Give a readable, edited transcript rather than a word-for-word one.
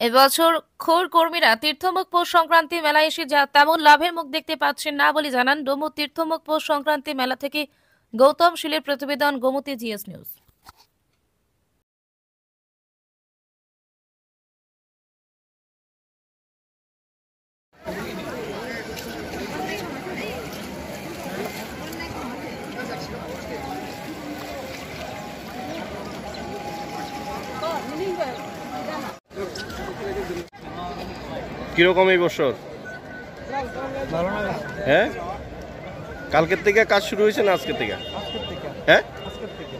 এবছর খোর কর্মীরা তীর্থমুখ পৌষ সংক্রান্তি মেলায় এসে যা তেমন লাভের মুখ দেখতে পাচ্ছেন না বলে জানান ডোমু তীর্থমুখ পৌষ সংক্রান্তি মেলা থেকে গৌতম শীলের প্রতিবেদন গোমতী জিএস নিউজ। কিরকম এই বছর? ভালো না। হ্যাঁ, কালকের থেকে কাজ শুরু হয়েছে না আজকের থেকে? আজকের থেকে হ্যাঁ, আজকের থেকে